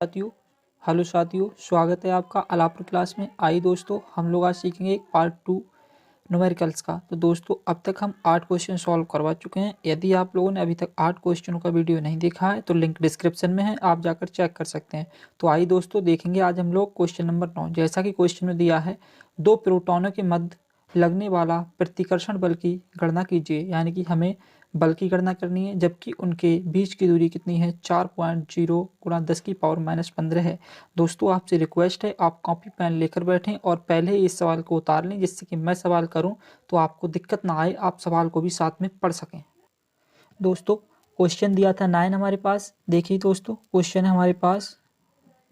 साथियों, हेलो साथियों, स्वागत है आपका अलापुर क्लास में। आइए दोस्तों, हम लोग आज सीखेंगे पार्ट 2 न्यूमेरिकल्स का। तो दोस्तों, अब तक हम 8 क्वेश्चन सॉल्व करवा चुके हैं। यदि आप लोगों ने अभी तक 8 क्वेश्चनों का वीडियो नहीं देखा है तो लिंक डिस्क्रिप्शन में है, आप जाकर चेक कर सकते हैं। तो आइए दोस्तों, देखेंगे आज हम लोग क्वेश्चन नंबर 9। जैसा कि क्वेश्चन में दिया है, दो प्रोटॉनों के मध्य लगने वाला प्रतिकर्षण बल की गणना कीजिए। यानी कि हमें बल की गणना करनी है, जबकि उनके बीच की दूरी कितनी है, 4.0 गुणा 10⁻⁻15 है। दोस्तों, आपसे रिक्वेस्ट है, आप कॉपी पेन लेकर बैठें और पहले इस सवाल को उतार लें, जिससे कि मैं सवाल करूं तो आपको दिक्कत ना आए, आप सवाल को भी साथ में पढ़ सकें। दोस्तों, क्वेश्चन दिया था 9 हमारे पास। देखिए दोस्तों, क्वेश्चन है हमारे पास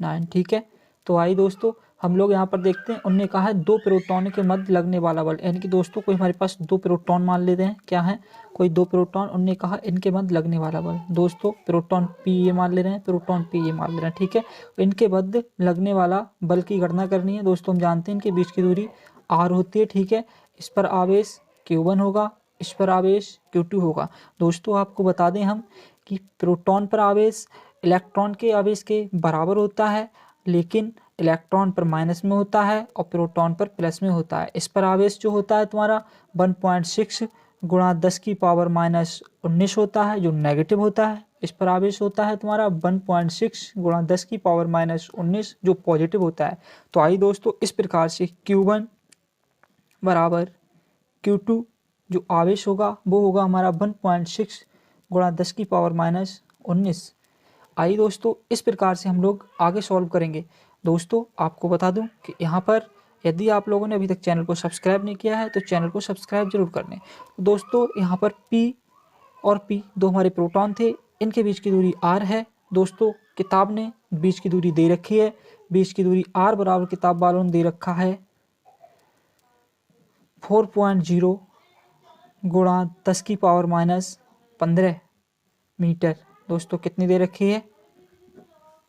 9, ठीक है। तो आइए दोस्तों, हम लोग यहाँ पर देखते हैं। उनने कहा है दो प्रोटॉन के मध्य लगने वाला बल, यानी कि दोस्तों कोई हमारे पास दो प्रोटॉन मान लेते हैं। क्या है, कोई दो प्रोटॉन, उनने कहा इनके मध्य लगने वाला बल। दोस्तों, प्रोटॉन पी ये मान ले रहे हैं, प्रोटॉन पी ये मान ले रहे हैं, ठीक है। इनके मध्य लगने वाला बल की गणना करनी है। दोस्तों, हम जानते हैं इनके बीच की दूरी r होती है, ठीक है। इस पर आवेश q1 होगा, इस पर आवेश q2 होगा। दोस्तों, आपको बता दें हम कि प्रोटॉन पर आवेश इलेक्ट्रॉन के आवेश के बराबर होता है, लेकिन इलेक्ट्रॉन पर माइनस में होता है और प्रोटॉन पर प्लस में होता है। इस पर आवेश जो होता है तुम्हारा 1.6 गुणा 10⁻⁻19 होता है, जो नेगेटिव होता है। इस पर आवेश होता है तुम्हारा 1.6 गुणा 10⁻⁻19, जो पॉजिटिव होता है। तो आइए दोस्तों, इस प्रकार से Q1 बराबर Q2, जो आवेश होगा वो होगा हमारा 1.6 गुणा 10⁻⁻19। आइए दोस्तों, इस प्रकार से हम लोग आगे सॉल्व करेंगे। दोस्तों, आपको बता दूं कि यहाँ पर यदि आप लोगों ने अभी तक चैनल को सब्सक्राइब नहीं किया है तो चैनल को सब्सक्राइब जरूर कर लें। तो दोस्तों, यहाँ पर P और P दो हमारे प्रोटॉन थे, इनके बीच की दूरी r है। दोस्तों, किताब ने बीच की दूरी दे रखी है, बीच की दूरी r बराबर किताब वालों ने दे रखा है 4.0 गुणा 10⁻⁻15 मीटर। दोस्तों, कितनी दे रखी है,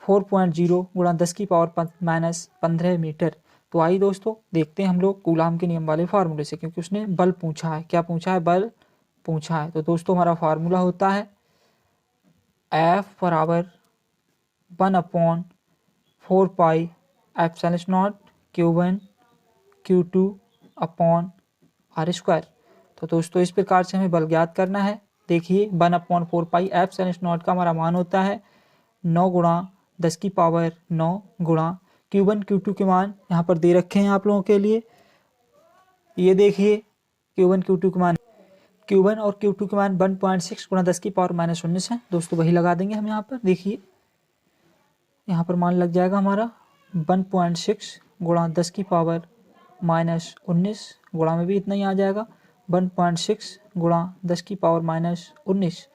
4.0 गुणा 10⁻⁻15 मीटर। तो आइए दोस्तों, देखते हैं हम लोग कूलाम के नियम वाले फार्मूले से, क्योंकि उसने बल पूछा है। क्या पूछा है, बल पूछा है। तो दोस्तों, हमारा फार्मूला होता है F बराबर 1/4 pi epsilon naught Q1 Q2 upon r²। तो दोस्तों, इस प्रकार से हमें बल ज्ञात करना है। देखिए, 1/4 पाई एप्सिलॉन नॉट का हमारा मान होता है 9 गुणा 10⁻9 गुणा Q1 Q2 के मान यहाँ पर दे रखे हैं आप लोगों के लिए। ये देखिए, Q1 Q2 के मान, Q1 और Q2 के मान 1.6 गुणा 10⁻⁻19 है। दोस्तों, वही लगा देंगे हम यहाँ पर। देखिए, यहाँ पर मान लग जाएगा हमारा 1.6 गुणा 10⁻⁻19, गुणा में भी इतना ही आ जाएगा 1.6 गुणा 10⁻⁻19।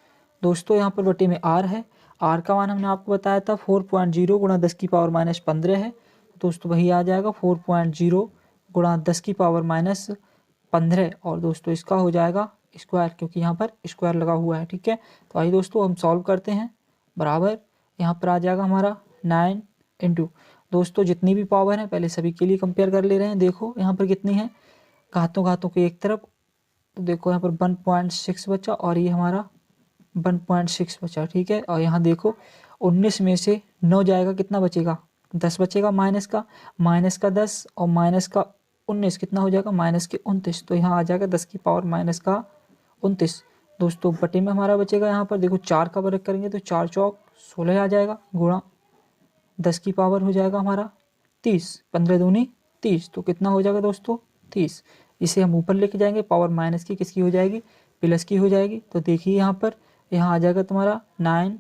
दोस्तों, यहाँ पर बटे में r है, r का मान हमने आपको बताया था 4.0 गुणा 10⁻⁻15 है। दोस्तों, वही आ जाएगा 4.0 गुणा 10⁻⁻15। और दोस्तों, इसका हो जाएगा स्क्वायर, क्योंकि यहाँ पर स्क्वायर लगा हुआ है, ठीक है। तो आइए दोस्तों, हम सॉल्व करते हैं। बराबर यहाँ पर आ जाएगा हमारा 9 इंटू, दोस्तों जितनी भी पावर है पहले सभी के लिए कंपेयर कर ले रहे हैं। देखो यहाँ पर कितनी है, घातों घातों के एक तरफ। तो देखो यहाँ पर 1.6 बचा और ये हमारा 1.6 बचा, ठीक है। और यहाँ देखो 19 में से 9 जाएगा, कितना बचेगा, 10 बचेगा। माइनस का 10 और माइनस का 19 कितना हो जाएगा, -29। तो यहाँ आ जाएगा 10⁻⁻29। दोस्तों, बटे में हमारा बचेगा, यहाँ पर देखो 4 का वर्ग करेंगे तो 4 चौक 16 आ जाएगा, गुणा 10 की पावर हो जाएगा हमारा 30, 15 दूनी 30। तो कितना हो जाएगा दोस्तों, 30। इसे हम ऊपर लेके जाएंगे, पावर माइनस की किसकी हो जाएगी, प्लस की हो जाएगी। तो देखिए यहाँ पर, यहाँ आ जाएगा तुम्हारा 9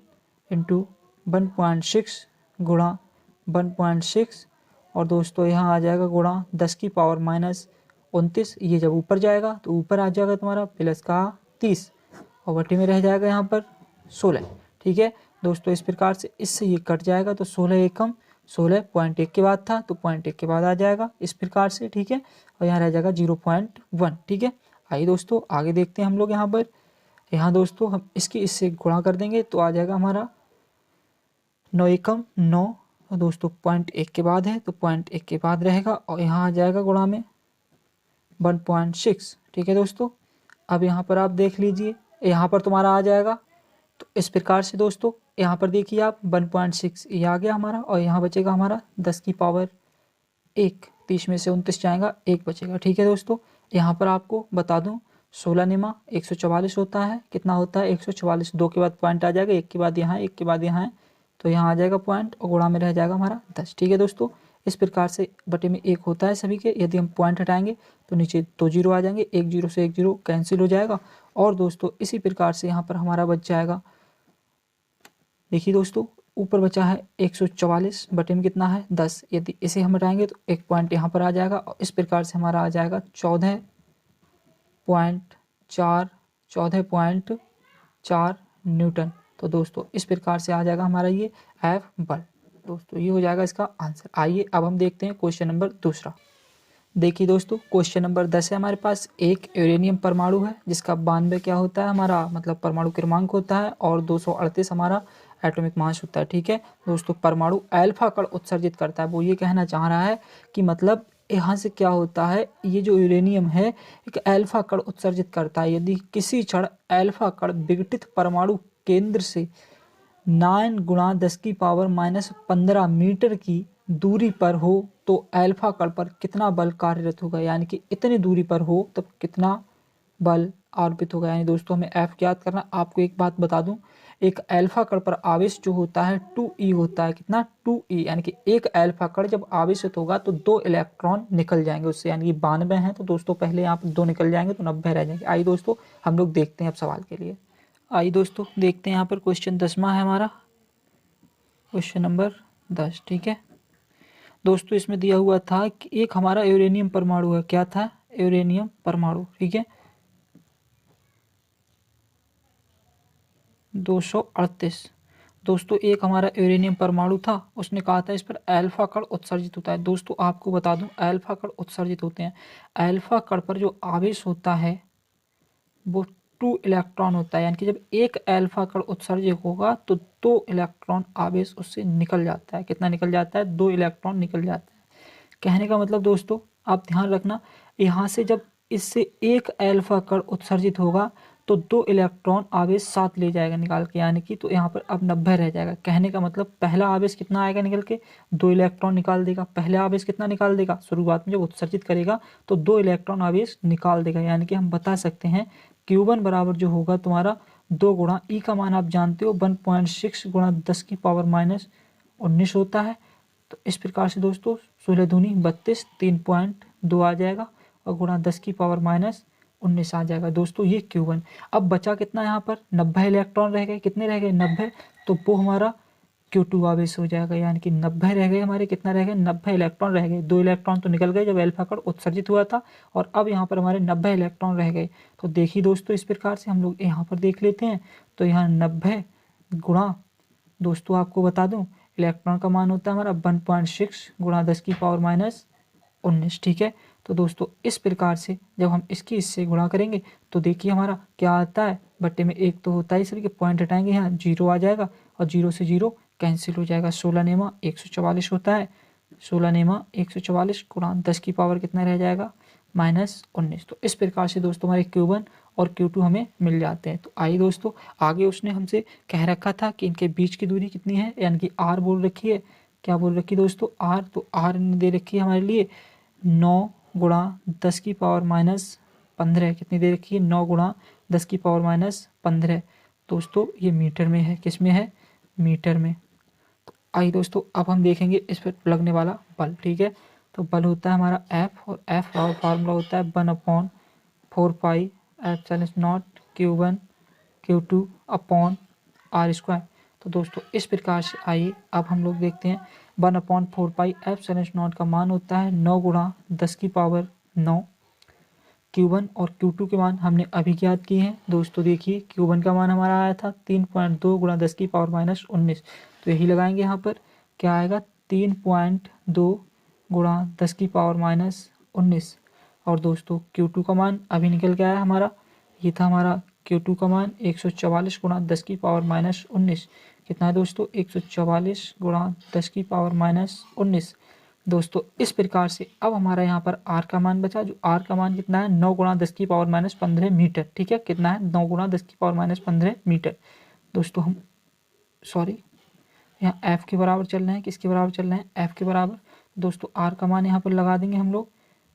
इंटू 1.6 गुणा 1.6, और दोस्तों यहाँ आ जाएगा गुणा 10⁻⁻29। ये जब ऊपर जाएगा तो ऊपर आ जाएगा तुम्हारा प्लस का 30 और बटे में रह जाएगा यहाँ पर 16, ठीक है। दोस्तों, इस प्रकार से इससे ये कट जाएगा तो 16 एकम 16.1 के बाद था तो 0.1 के बाद आ जाएगा इस प्रकार से, ठीक है। और यहाँ रह जाएगा 0.1, ठीक है। आइए दोस्तों, आगे देखते हैं हम लोग यहाँ पर। यहाँ दोस्तों हम इसकी इससे गुणा कर देंगे तो आ जाएगा हमारा 9 एकम 9। तो दोस्तों 0.1 के बाद है तो 0.1 के बाद रहेगा, और यहाँ आ जाएगा गुणा में 1.6, ठीक है दोस्तों। अब यहाँ पर आप देख लीजिए, यहाँ पर तुम्हारा आ जाएगा। तो इस प्रकार से दोस्तों यहाँ पर देखिए आप 1.6 ये आ गया हमारा, और यहाँ बचेगा हमारा 10 की पावर 1, 30 में से 29 जाएगा, 1 बचेगा। ठीक है दोस्तों, यहाँ पर आपको बता दूँ 16 निमा 144 होता है। कितना होता है 144, 2 के बाद पॉइंट आ जाएगा, 1 के बाद यहाँ, 1 के बाद यहाँ है, तो यहाँ आ जाएगा पॉइंट और गुणा में रह जाएगा हमारा 10। ठीक है दोस्तों, इस प्रकार से बटे में 1 होता है सभी के। यदि हम पॉइंट हटाएंगे तो नीचे 2 जीरो आ जाएंगे, 1 जीरो से 1 जीरो कैंसिल हो जाएगा। और दोस्तों इसी प्रकार से यहाँ पर हमारा बच जाएगा, देखिए दोस्तों ऊपर बचा है 144 बटे में कितना है 10। यदि इसे हम हटाएंगे तो एक पॉइंट यहाँ पर आ जाएगा, और इस प्रकार से हमारा आ जाएगा 14.4 न्यूटन। तो दोस्तों इस प्रकार से आ जाएगा हमारा ये एफ बल। दोस्तों ये हो जाएगा इसका आंसर। आइए अब हम देखते हैं क्वेश्चन नंबर दूसरा। देखिए दोस्तों क्वेश्चन नंबर 10 है हमारे पास। एक यूरेनियम परमाणु है जिसका 92 क्या होता है हमारा मतलब परमाणु क्रमांक होता है, और 238 हमारा एटॉमिक मास होता है। ठीक है दोस्तों, परमाणु अल्फा कण उत्सर्जित करता है। वो ये कहना चाह रहा है कि मतलब यहाँ से क्या होता है, ये जो यूरेनियम है एक अल्फा कण उत्सर्जित करता है। यदि किसी क्षण अल्फा कण विघटित परमाणु केंद्र से 9 गुणा 10 की पावर -15 मीटर की दूरी पर हो तो अल्फा कण पर कितना बल कार्यरत होगा, यानी कि इतनी दूरी पर हो तब कितना बल अर्पित होगा। यानी दोस्तों हमें एफ याद करना। आपको एक बात बता दूं, एक अल्फा कण पर आवेश जो होता है 2e होता है। कितना 2e, यानी कि एक अल्फा कण जब आवेशित होगा तो 2 इलेक्ट्रॉन निकल जाएंगे उससे, यानी कि 92 है तो दोस्तों पहले यहाँ पर 2 निकल जाएंगे तो 90 रह जाएंगे। आइए दोस्तों हम लोग देखते हैं अब सवाल के लिए। आइए दोस्तों देखते हैं यहाँ पर क्वेश्चन 10वां है हमारा, क्वेश्चन नंबर 10। ठीक है दोस्तों, इसमें दिया हुआ था कि एक हमारा यूरेनियम परमाणु है। क्या था, यूरेनियम परमाणु। ठीक है 238। दोस्तों एक हमारा यूरेनियम परमाणु था, उसने कहा था इस पर अल्फा कण उत्सर्जित होता है। दोस्तों आपको बता दूं अल्फा कण उत्सर्जित होते हैं। अल्फा कण पर जो आवेश होता है वो 2 इलेक्ट्रॉन होता है, यानी कि जब एक अल्फा कण उत्सर्जित होगा तो 2 इलेक्ट्रॉन आवेश उससे निकल जाता है। कितना निकल जाता है, 2 इलेक्ट्रॉन निकल जाता है। कहने का मतलब दोस्तों आप ध्यान रखना, यहाँ से जब इससे एक अल्फा कण उत्सर्जित होगा तो 2 इलेक्ट्रॉन आवेश साथ ले जाएगा निकाल के, यानी कि तो यहाँ पर अब 90 रह जाएगा। कहने का मतलब पहला आवेश कितना आएगा निकल के, 2 इलेक्ट्रॉन निकाल देगा। पहला आवेश कितना निकाल देगा, शुरुआत में जब उत्सर्जित करेगा तो 2 इलेक्ट्रॉन आवेश निकाल देगा। यानी कि हम बता सकते हैं Q1 बराबर जो होगा तुम्हारा 2 गुणा ई का मान आप जानते हो 1.6 गुणा 10 की पावर -19 होता है। तो इस प्रकार से दोस्तों 16 दूनी 32, 3.2 आ जाएगा और गुणा 10 की पावर -19 आ जाएगा। दोस्तों ये Q1। अब बचा कितना यहाँ पर 90 इलेक्ट्रॉन रह गए। कितने रह गए 90, तो वो हमारा Q2 आवेश हो जाएगा, यानी कि 90 रह गए हमारे। कितना रह गए 90 इलेक्ट्रॉन रह गए। 2 इलेक्ट्रॉन तो निकल गए जब अल्फा कण उत्सर्जित हुआ था, और अब यहाँ पर हमारे 90 इलेक्ट्रॉन रह गए। तो देखिए दोस्तों इस प्रकार से हम लोग यहाँ पर देख लेते हैं। तो यहाँ 90 गुणा, दोस्तों आपको बता दूं इलेक्ट्रॉन का मान होता है हमारा 1.6 गुणा 10 की पावर -19। ठीक है, तो दोस्तों इस प्रकार से जब हम इसकी इससे गुणा करेंगे तो देखिए हमारा क्या आता है, बट्टे में 1 तो होता है, सभी के पॉइंट हटाएंगे यहाँ 0 आ जाएगा और 0 से 0 कैंसिल हो जाएगा। 16 नेमा 144 होता है। 16 नेमा 144 गुणा 10 की पावर कितना रह जाएगा -19। तो इस प्रकार से दोस्तों हमारे Q1 और Q2 हमें मिल जाते हैं। तो आइए दोस्तों आगे उसने हमसे कह रखा था कि इनके बीच की दूरी कितनी है, यानी कि R बोल रखी है। क्या बोल रखी है दोस्तों, R। तो R ने दे रखी है हमारे लिए 9 गुणा 10 की पावर -15। कितनी दे रखी है, 9 गुणा 10 की पावर -15। दोस्तों ये मीटर में है, किस में है, मीटर में। तो आइए दोस्तों अब हम देखेंगे इस पर लगने वाला बल। ठीक है, तो बल होता है हमारा F, और F का फार्मूला होता है 1/4 पाई ε0 Q1 Q2 अपॉन R²। तो दोस्तों इस प्रकार से आइए अब हम लोग देखते हैं 1/4 पाई ε0 का मान होता है 9 गुणा 10 की पावर 9। Q1 और Q2 के मान हमने अभी ज्ञात किए हैं। दोस्तों देखिए Q1 का मान हमारा आया था 3.2 गुणा 10 की पावर -19। तो यही लगाएंगे यहाँ पर, क्या आएगा 3.2 गुणा 10 की पावर -19। और दोस्तों Q2 का मान अभी निकल के आया हमारा, ये था हमारा Q2 का मान 144 गुणा 10 की पावर -19। कितना है दोस्तों 144 गुणा 10 की पावर -19। दोस्तों इस प्रकार से अब हमारा यहाँ पर R का मान बचा, जो R का मान कितना है 9 गुणा 10 की पावर -15 मीटर। ठीक है, कितना है 9 गुणा 10 की पावर -15 मीटर। दोस्तों हम सॉरी यहाँ एफ के बराबर चल रहे हैं, किसके बराबर चल रहे हैं, एफ के बराबर। दोस्तों आर का मान यहाँ पर लगा देंगे हम लोग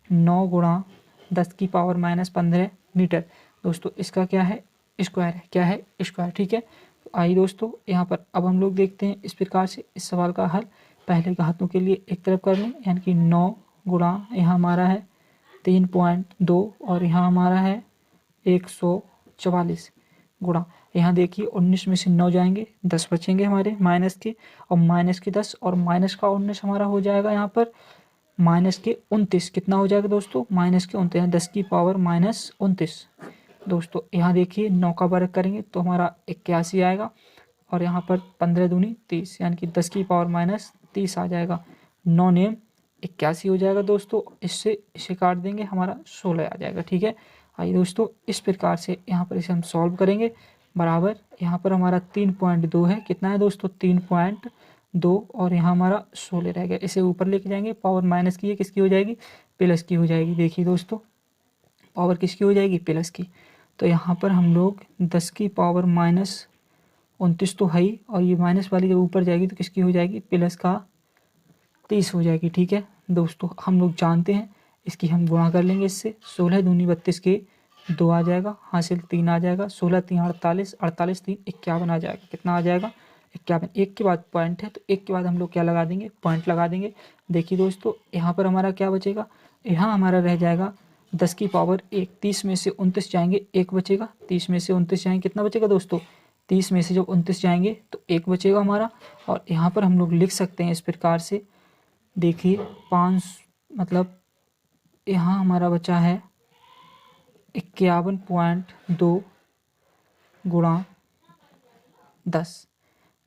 9 गुणा 10⁻⁻15 मीटर। दोस्तों इसका क्या है, स्क्वायर है, क्या है, स्क्वायर, ठीक है। तो आइए दोस्तों यहाँ पर अब हम लोग देखते हैं इस प्रकार से इस सवाल का हल। पहले घातों के लिए एक तरफ कर लें, यानी कि 9 गुणा यहाँ हमारा है 3.2 और यहाँ हमारा है 144 गुणा, यहाँ देखिए 19 में से 9 जाएंगे, 10 बचेंगे हमारे माइनस के, और माइनस के 10 और माइनस का 19 हमारा हो जाएगा यहाँ पर माइनस के 29। कितना हो जाएगा दोस्तों, माइनस के 29, 10⁻−29। दोस्तों यहाँ देखिए 9 का वर्ग करेंगे तो हमारा 81 आएगा, और यहाँ पर 15 दूनी 30, यानी कि 10⁻−30 आ जाएगा। 9 नेम 81 हो जाएगा दोस्तों। इससे इसे काट देंगे, हमारा 16 आ जाएगा, ठीक है। आइए दोस्तों इस प्रकार से यहाँ पर इसे हम सॉल्व करेंगे। बराबर यहाँ पर हमारा 3.2 है, कितना है दोस्तों, 3.2, और यहाँ हमारा 16 रह गया। इसे ऊपर लेके जाएंगे, पावर माइनस की है, किसकी हो जाएगी, प्लस की हो जाएगी। देखिए दोस्तों पावर किसकी हो जाएगी, प्लस की। तो यहाँ पर हम लोग 10⁻−29 तो है ही, और ये माइनस वाली जब ऊपर जाएगी तो किसकी हो जाएगी, प्लस का 30 हो जाएगी, ठीक है। दोस्तों हम लोग जानते हैं इसकी हम गुणा कर लेंगे इससे, 16 दूनी 32 के 2 आ जाएगा, हासिल 3 आ जाएगा, 16 3 48, 48 3 51 आ जाएगा। कितना आ जाएगा, 51। एक के बाद पॉइंट है तो एक के बाद हम लोग क्या लगा देंगे, पॉइंट लगा देंगे। देखिए दोस्तों यहाँ पर हमारा क्या बचेगा, यहाँ हमारा रह जाएगा 10⁻1, 30 में से 29 जाएंगे, 1 बचेगा, 30 में से 29 जाएंगे, कितना बचेगा दोस्तों, 30 में से जब 29 जाएंगे तो 1 बचेगा हमारा। और यहाँ पर हम लोग लिख सकते हैं इस प्रकार से, देखिए 5 मतलब यहाँ हमारा बचा है 51.2 गुणा 10।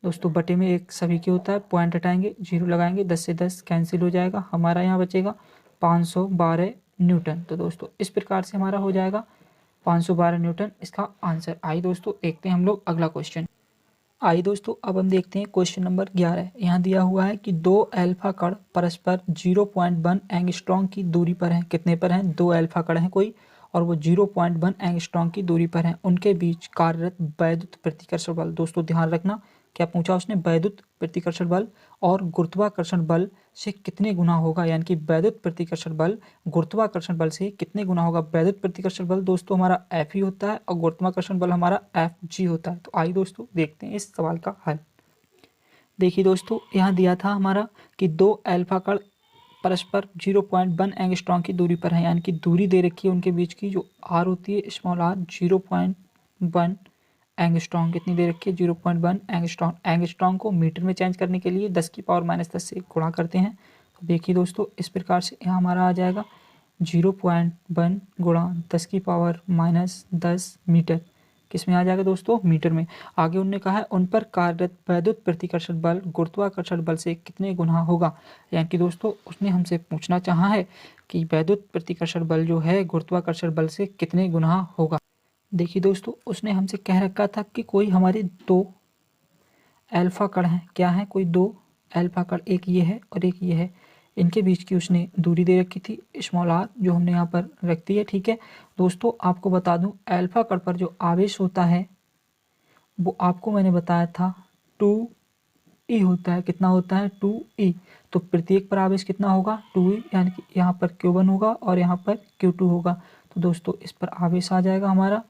दोस्तों बटे में एक सभी के होता है, पॉइंट हटाएंगे, 0 लगाएंगे, 10 से 10 कैंसिल हो जाएगा, हमारा यहाँ बचेगा 512 न्यूटन। तो दोस्तों इस प्रकार से हमारा हो जाएगा 512 न्यूटन इसका आंसर। आइए दोस्तों देखते हैं हम लोग अगला क्वेश्चन। आइए दोस्तों अब हम देखते हैं क्वेश्चन नंबर 11। यहाँ दिया हुआ है कि 2 अल्फा कण परस्पर 0.1 एंगस्ट्रॉम की दूरी पर हैं। कितने पर हैं, 2 अल्फा कण हैं कोई, और वो 0.1 एंगस्ट्रॉम की दूरी पर हैं। उनके बीच कार्यरत वैद्युत प्रतिकर्षण बल, दोस्तों ध्यान रखना क्या पूछा उसने, वैद्युत प्रतिकर्षण बल और गुरुत्वाकर्षण बल से कितने गुना होगा, यानी कि वैद्युत प्रतिकर्षण बल गुरुत्वाकर्षण बल से कितने गुना होगा। वैद्युत प्रतिकर्षण बल दोस्तों हमारा एफ ही होता है और गुरुत्वाकर्षण बल हमारा एफ जी होता है। तो आइए दोस्तों देखते हैं इस सवाल का हल। देखिए दोस्तों यहाँ दिया था हमारा कि 2 अल्फा कण परस्पर 0.1 एंगस्ट्रॉम की दूरी पर है, यानी कि दूरी दे रखी है उनके बीच की जो आर होती है स्मॉल आर, 0.1 एंगस्ट्रॉम कितनी दे रखी है, 0.1 एंगस्ट्रॉम। एंगस्ट्रॉम को मीटर में चेंज करने के लिए 10⁻−10 से गुणा करते हैं। तो देखिए दोस्तों इस प्रकार से यहाँ हमारा आ जाएगा 0.1 गुणा 10⁻−10 मीटर, किस में आ जाएगा दोस्तों, मीटर में। आगे उन्होंने कहा है उन पर कार्यरत वैद्युत प्रतिकर्षण बल गुरुत्वाकर्षण बल से कितने गुना होगा, यानी कि दोस्तों उसने हमसे पूछना चाहा है कि वैद्युत प्रतिकर्षण बल जो है गुरुत्वाकर्षण बल से कितने गुना होगा। देखिए दोस्तों उसने हमसे कह रखा था कि कोई हमारे 2 अल्फा कण हैं, क्या है, कोई 2 अल्फा कण, एक ये है और एक ये है, इनके बीच की उसने दूरी दे रखी थी स्मॉल आर, जो हमने यहाँ पर रख दी है, ठीक है। दोस्तों आपको बता दूं अल्फा कण पर जो आवेश होता है वो आपको मैंने बताया था 2e होता है। कितना होता है, 2e। तो प्रत्येक पर आवेश कितना होगा, 2e, यानी कि यहाँ पर Q1 होगा और यहाँ पर Q2 होगा। तो दोस्तों इस पर आवेश आ जाएगा हमारा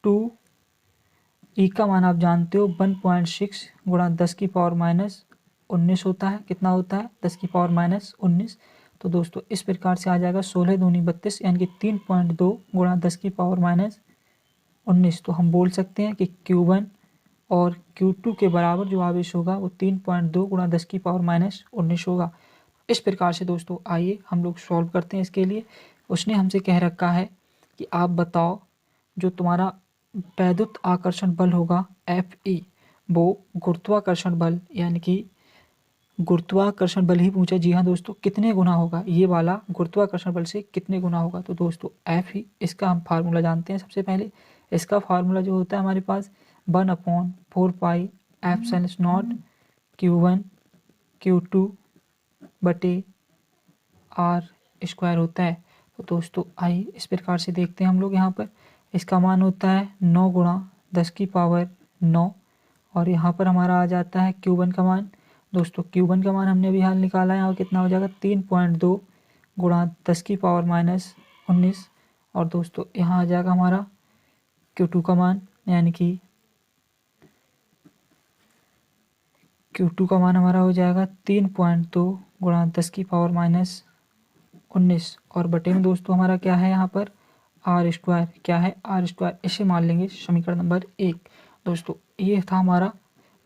2e का मान आप जानते हो 1.6 गुणा 10⁻−19 होता है। कितना होता है, 10⁻−19। तो दोस्तों इस प्रकार से आ जाएगा 16 दूनी 32, यानी कि 3.2 गुणा 10⁻−19। तो हम बोल सकते हैं कि Q1 और Q2 के बराबर जो आवेश होगा वो 3.2 गुणा 10⁻−19 होगा। इस प्रकार से दोस्तों आइए हम लोग सॉल्व करते हैं इसके लिए। उसने हमसे कह रखा है कि आप बताओ जो तुम्हारा वैद्युत आकर्षण बल होगा Fe, वो गुरुत्वाकर्षण बल यानी कि गुरुत्वाकर्षण बल ही पूछा, जी हाँ दोस्तों, कितने गुना होगा, ये वाला गुरुत्वाकर्षण बल से कितने गुना होगा। तो दोस्तों एफ ही इसका हम फार्मूला जानते हैं। सबसे पहले इसका फार्मूला जो होता है हमारे पास 1/4πε0 Q1 Q2 बटे आर स्क्वायर होता है। तो दोस्तों आइए इस प्रकार से देखते हैं हम लोग। यहाँ पर इसका मान होता है 9 गुणा 10⁻9 और यहाँ पर हमारा आ जाता है Q1 का मान। दोस्तों Q1 का मान हमने अभी हाल निकाला है, यहाँ कितना हो जाएगा 3.2 गुणा 10 की पावर माइनस 19। और दोस्तों यहाँ आ जाएगा हमारा Q2 का मान, यानी कि Q2 का मान हमारा हो जाएगा 3.2 गुणा 10 की पावर माइनस 19। और बटे में दोस्तों हमारा क्या है यहाँ पर आर स्क्वायर, क्या है आर स्क्वायर, इसे मान लेंगे समीकरण नंबर 1। दोस्तों ये था हमारा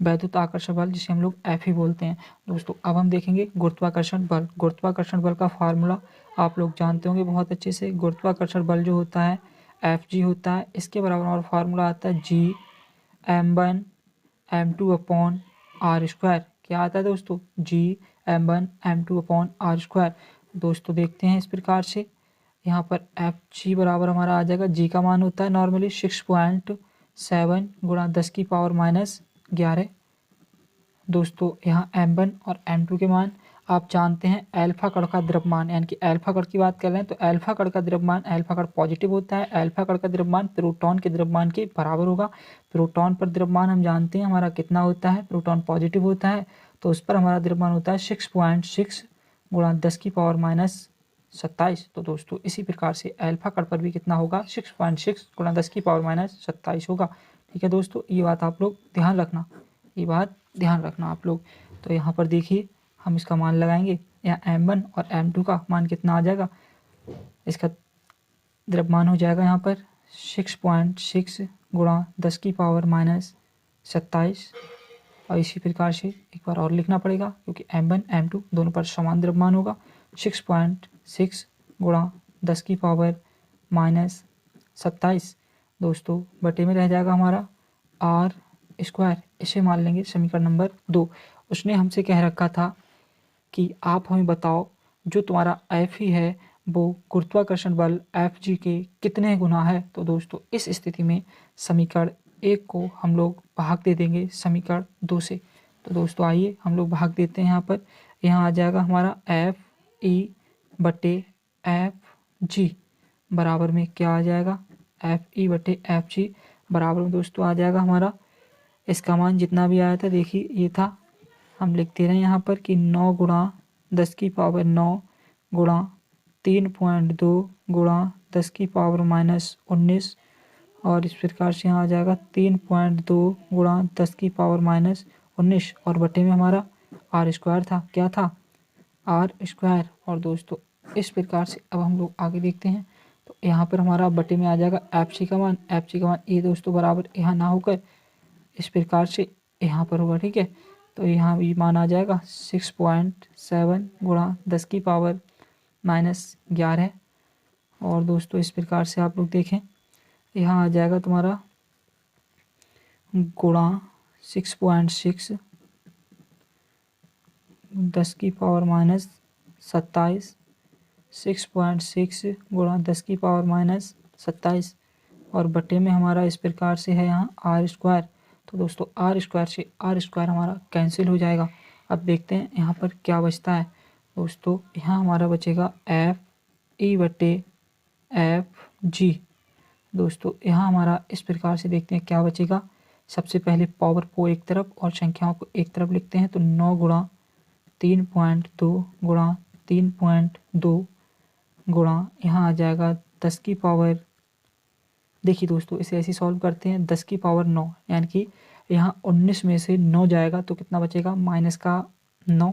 वैद्युत आकर्षण बल, जिसे हम लोग एफ ही बोलते हैं। दोस्तों अब हम देखेंगे गुरुत्वाकर्षण बल। गुरुत्वाकर्षण बल का फार्मूला आप लोग जानते होंगे बहुत अच्छे से। गुरुत्वाकर्षण बल जो होता है एफ जी होता है, इसके बराबर हमारा फार्मूला आता है जी m1 m2 upon R square. क्या आता है दोस्तों जी m1 m2 upon R square. दोस्तों देखते हैं इस प्रकार से, यहाँ पर एफ जी बराबर हमारा आ जाएगा, जी का मान होता है नॉर्मली 6.7 गुणा 10 की पावर माइनस 11। दोस्तों यहाँ m1 और m2 के मान आप जानते हैं। अल्फा कण का द्रव्यमान, यानी कि अल्फा कण की बात कर रहे हैं तो अल्फा कण का द्रव्यमान, अल्फा कण पॉजिटिव होता है, अल्फा कण का द्रव्यमान प्रोटॉन के द्रव्यमान के बराबर होगा। प्रोटॉन पर द्रव्यमान हम जानते हैं हमारा कितना होता है, प्रोटॉन पॉजिटिव होता है तो उस पर हमारा द्रव्यमान होता है 6.6 गुणा 10 की पावर माइनस 27। तो दोस्तों इसी प्रकार से अल्फा कण पर भी कितना होगा 6.6 गुणा 10 की पावर माइनस 27 होगा। ठीक है दोस्तों, ये बात आप लोग ध्यान रखना, ये बात ध्यान रखना आप लोग। तो यहाँ पर देखिए हम इसका मान लगाएंगे, यहाँ m1 और m2 का मान कितना आ जाएगा, इसका द्रव्यमान हो जाएगा यहाँ पर 6.6 गुणा 10 की पावर माइनस 27। और इसी प्रकार से एक बार और लिखना पड़ेगा क्योंकि m1 m2 दोनों पर समान द्रव्यमान होगा। 6.6 गुणा 10 की पावर माइनस 27 दोस्तों बटे में रह जाएगा हमारा आर स्क्वायर। इसे मान लेंगे समीकरण नंबर 2। उसने हमसे कह रखा था कि आप हमें बताओ जो तुम्हारा एफ ही है वो गुरुत्वाकर्षण बल एफ जी के कितने गुना है। तो दोस्तों इस स्थिति में समीकरण 1 को हम लोग भाग दे देंगे समीकरण 2 से। तो दोस्तों आइए हम लोग भाग देते हैं। यहाँ पर यहाँ आ जाएगा हमारा एफ ई बटे एफ जी बराबर में क्या आ जाएगा, एफ ई बटे एफ जी बराबर में दोस्तों आ जाएगा हमारा, इसका मान जितना भी आया था देखिए ये था, हम लिख दे रहे हैं यहाँ पर कि 9 गुणा 10 की पावर 9 गुणा 3.2 गुणा 10 की पावर माइनस 19। और इस प्रकार से यहाँ आ जाएगा 3.2 गुणा 10 की पावर माइनस 19 और बटे में हमारा आर स्क्वायर था, क्या था आर स्क्वायर। और दोस्तों इस प्रकार से अब हम लोग आगे देखते हैं। तो यहाँ पर हमारा बटे में आ जाएगा एफ सी का मान, एफ सी का मान ये दोस्तों बराबर यहाँ ना होकर इस प्रकार से यहाँ पर होगा। ठीक है, तो यहाँ भी मान आ जाएगा 6.7 गुणा 10 की पावर माइनस 11। और दोस्तों इस प्रकार से आप लोग देखें यहाँ आ जाएगा तुम्हारा गुणा 6.6 10 की पावर माइनस 27, 6.6 गुणा 10 की पावर माइनस 27 और बटे में हमारा इस प्रकार से है यहाँ आर स्क्वायर। तो दोस्तों आर स्क्वायर से आर स्क्वायर हमारा कैंसिल हो जाएगा। अब देखते हैं यहाँ पर क्या बचता है। दोस्तों यहाँ हमारा बचेगा एफ ई बटे एफ जी। दोस्तों यहाँ हमारा इस प्रकार से देखते हैं क्या बचेगा। सबसे पहले पावर को एक तरफ और संख्याओं को एक तरफ लिखते हैं। तो 9 गुणा 3.2 गुणा 3.2 गुणा यहाँ आ जाएगा 10 की पावर, देखिए दोस्तों इसे ऐसे सॉल्व करते हैं 10 की पावर 9, यानी कि यहाँ 19 में से 9 जाएगा तो कितना बचेगा माइनस का 9,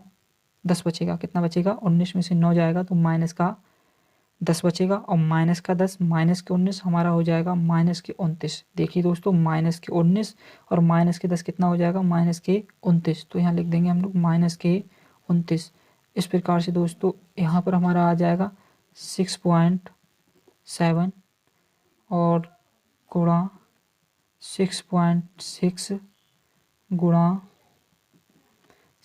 10 बचेगा। कितना बचेगा 19 में से 9 जाएगा तो माइनस का 10 बचेगा और माइनस का 10 माइनस के 19 हमारा हो जाएगा माइनस के 29। देखिए दोस्तों माइनस के 19 और माइनस के 10 कितना हो जाएगा माइनस के 29। तो यहाँ लिख देंगे हम लोग माइनस के 29। इस प्रकार से दोस्तों यहाँ पर हमारा आ जाएगा 6.7 और गुणा 6.6 गुणा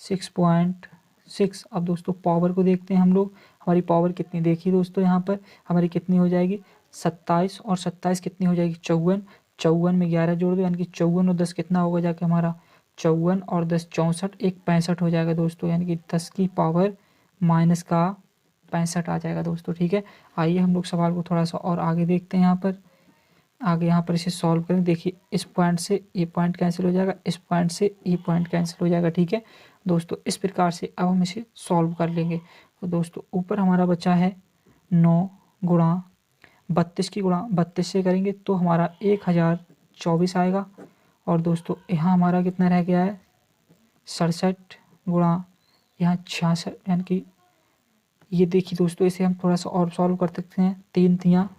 6.6। अब दोस्तों पावर को देखते हैं हम लोग, हमारी पावर कितनी, देखिए दोस्तों यहाँ पर हमारी कितनी हो जाएगी 27 और 27 कितनी हो जाएगी 54, 54 में 11 जोड़ दो यानी कि 54 और 10 कितना होगा जाके हमारा 54 और 10 64, एक 65 हो जाएगा दोस्तों, यानी कि 10 की पावर माइनस का 65 आ जाएगा दोस्तों। ठीक है, आइए हम लोग सवाल को थोड़ा सा और आगे देखते हैं। यहाँ पर आगे यहाँ पर इसे सॉल्व करें। देखिए इस पॉइंट से ये पॉइंट कैंसिल हो जाएगा, इस पॉइंट से ये पॉइंट कैंसिल हो जाएगा। ठीक है दोस्तों, इस प्रकार से अब हम इसे सॉल्व कर लेंगे। तो दोस्तों ऊपर हमारा बचा है 9 गुणा 32 की गुणा 32 से करेंगे तो हमारा 1024 आएगा। और दोस्तों यहाँ हमारा कितना रह गया है 67 गुणा यहाँ 66, यानी कि ये देखिए दोस्तों इसे हम थोड़ा सा और सॉल्व कर सकते हैं। 3 तियाँ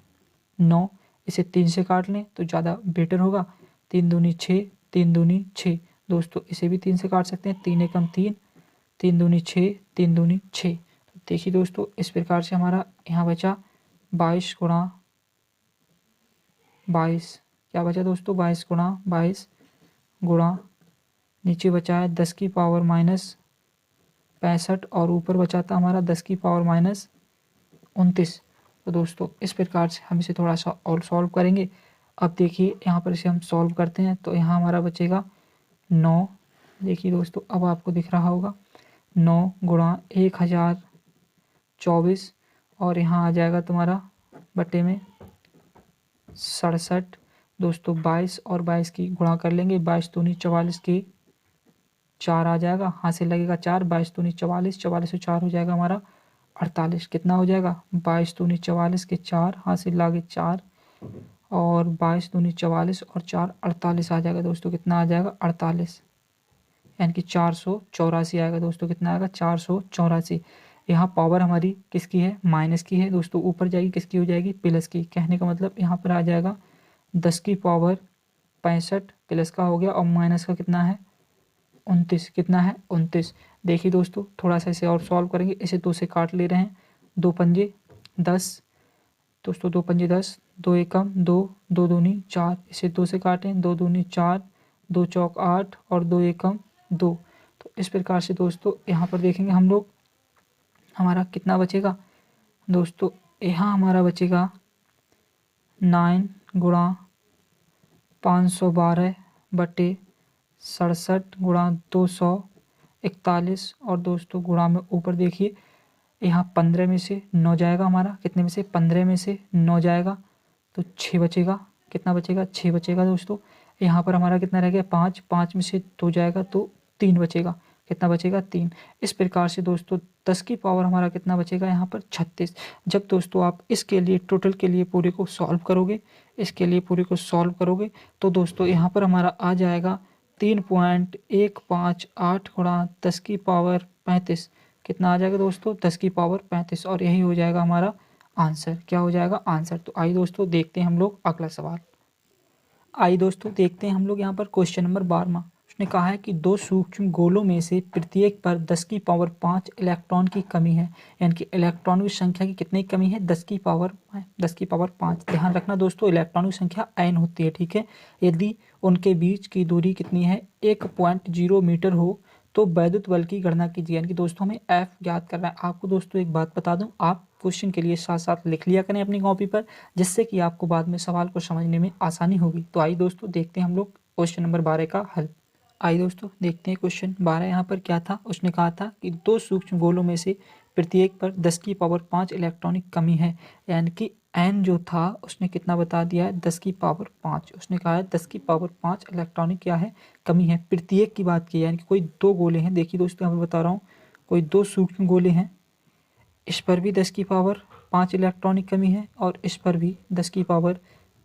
9, इसे 3 से काट लें तो ज़्यादा बेटर होगा। 3 दूनी 6, 3 दूनी 6। दोस्तों इसे भी 3 से काट सकते हैं। 3 एकम 3, 3 दूनी 6, 3 दूनी 6। तो देखिए दोस्तों इस प्रकार से हमारा यहाँ बचा 22 गुणा 22, क्या बचा दोस्तों 22 गुणा 22 गुणा नीचे बचा है 10 की पावर माइनस 65 और ऊपर बचा था हमारा 10 की पावर माइनस 29। तो दोस्तों इस प्रकार से हम इसे थोड़ा सा और सॉल्व करेंगे। अब देखिए यहाँ पर इसे हम सॉल्व करते हैं तो यहाँ हमारा बचेगा 9। देखिए दोस्तों अब आपको दिख रहा होगा 9 गुणा 1024 और यहाँ आ जाएगा तुम्हारा बटे में 67। दोस्तों 22 और 22 की गुणा कर लेंगे, 22 दूनी 44 की 4 आ जाएगा, हासिल लगेगा 4, 22 दूनी 44, 44 से 4 हो जाएगा हमारा 48। कितना हो जाएगा 22 दूनी 44 के 4, हासिल लागे 4 और 22 दूनी 44 और 4 48 आ जाएगा। दोस्तों कितना आ जाएगा 48, यानी कि 484 आएगा। दोस्तों कितना आएगा 484। यहाँ पावर हमारी किसकी है माइनस की है दोस्तों, ऊपर जाएगी किसकी हो जाएगी प्लस की। कहने का मतलब यहाँ पर आ जाएगा 10 की पावर 65 प्लस का हो गया और माइनस का कितना है 29। कितना है 29। देखिए दोस्तों थोड़ा सा इसे और सॉल्व करेंगे। इसे 2 से काट ले रहे हैं, 2 पंजे 10। दोस्तों 2 पंजे 10, 2 एकम 2, 2 दूनी 4, इसे 2 से काटें, 2 दूनी 4, 2 चौक 8 और 2 एकम 2। तो इस प्रकार से दोस्तों यहाँ पर देखेंगे हम लोग हमारा कितना बचेगा। दोस्तों यहाँ हमारा बचेगा 9 गुणा 512 बटे 67 गुणा 241 और दोस्तों गुणा में ऊपर देखिए यहाँ 15 में से 9 जाएगा हमारा, कितने में से 15 में से 9 जाएगा तो 6 बचेगा। कितना बचेगा 6 बचेगा दोस्तों। यहाँ पर हमारा कितना रह गया 5, 5 में से 2 जाएगा तो 3 बचेगा। कितना बचेगा 3। इस प्रकार से दोस्तों 10 की पावर हमारा कितना बचेगा यहाँ पर 36। जब दोस्तों आप इसके लिए टोटल के लिए पूरे को सॉल्व करोगे, इसके लिए पूरे को सॉल्व करोगे तो दोस्तों यहाँ पर हमारा आ जाएगा 3.158 गुणा 10 की पावर 35। कितना आ जाएगा दोस्तों 10 की पावर 35 और यही हो जाएगा हमारा आंसर। क्या हो जाएगा आंसर। तो आइए दोस्तों देखते हैं हम लोग अगला सवाल। आइए दोस्तों देखते हैं हम लोग यहाँ पर क्वेश्चन नंबर 12। उसने कहा है कि 2 सूक्ष्म गोलों में से प्रत्येक पर 10 की पावर 5 इलेक्ट्रॉन की कमी है, यानी कि इलेक्ट्रॉनों की संख्या की कितनी कमी है 10 की पावर 5। ध्यान रखना दोस्तों इलेक्ट्रॉनों की संख्या n होती है। ठीक है, यदि उनके बीच की दूरी कितनी है 1.0 मीटर हो तो वैद्युत बल की गणना कीजिए। यानी कि दोस्तों हमें F ज्ञात करना है। आपको दोस्तों एक बात बता दूं, आप क्वेश्चन के लिए साथ साथ लिख लिया करें अपनी कॉपी पर, जिससे कि आपको बाद में सवाल को समझने में आसानी होगी। तो आइए दोस्तों देखते हैं हम लोग क्वेश्चन नंबर 12 का हल। आइए दोस्तों देखते हैं क्वेश्चन 12 यहाँ पर क्या था। उसने कहा था कि 2 सूक्ष्म गोलों में से प्रत्येक पर 10 की पावर 5 इलेक्ट्रॉनिक कमी है, यानी कि n जो था उसने कितना बता दिया है 10 की पावर 5। उसने कहा है 10 की पावर 5 इलेक्ट्रॉनिक क्या है कमी है। प्रत्येक की बात की यानी कि कोई 2 गोले हैं। देखिए दोस्तों यहाँ पर बता रहा हूँ कोई 2 सूक्ष्म गोले हैं, इस पर भी 10 की पावर 5 इलेक्ट्रॉनिक कमी है और इस पर भी 10 की पावर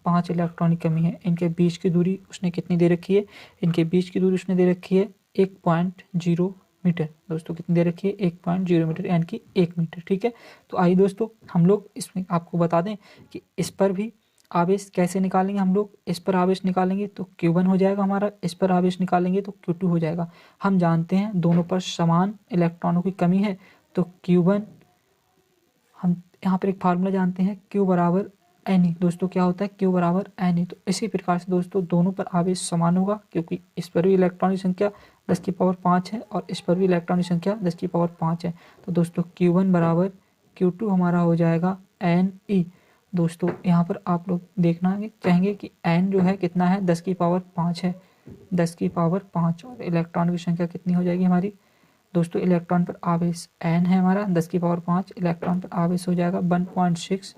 5 इलेक्ट्रॉनिक कमी है। इनके बीच की दूरी उसने कितनी दे रखी है, इनके बीच की दूरी उसने दे रखी है 1.0 मीटर। दोस्तों कितनी दे रखी है 1.0 मीटर, यानी कि 1 मीटर। ठीक है, तो आइए दोस्तों हम लोग इसमें आपको बता दें कि इस पर भी आवेश कैसे निकालेंगे। हम लोग इस पर आवेश निकालेंगे तो Q1 हो जाएगा हमारा, इस पर आवेश निकालेंगे तो Q2 हो जाएगा। हम जानते हैं दोनों पर समान इलेक्ट्रॉनों की कमी है तो Q1, हम यहाँ पर एक फार्मूला जानते हैं Q बराबर NE। दोस्तों क्या होता है Q बराबर NE। तो इसी प्रकार से दोस्तों दोनों पर आवेश समान होगा, क्योंकि इस पर भी इलेक्ट्रॉन की संख्या 10 की पावर 5 है और इस पर भी इलेक्ट्रॉन की संख्या 10 की पावर 5 है। तो दोस्तों Q1 बराबर Q2 हमारा हो जाएगा NE। दोस्तों यहाँ पर आप लोग देखना चाहेंगे कि N जो है कितना है 10 की पावर 5 है, 10 की पावर 5 और इलेक्ट्रॉन की संख्या कितनी हो जाएगी हमारी। दोस्तों इलेक्ट्रॉन पर आवेश n है हमारा 10 की पावर 5, इलेक्ट्रॉन पर आवेश हो जाएगा 1.6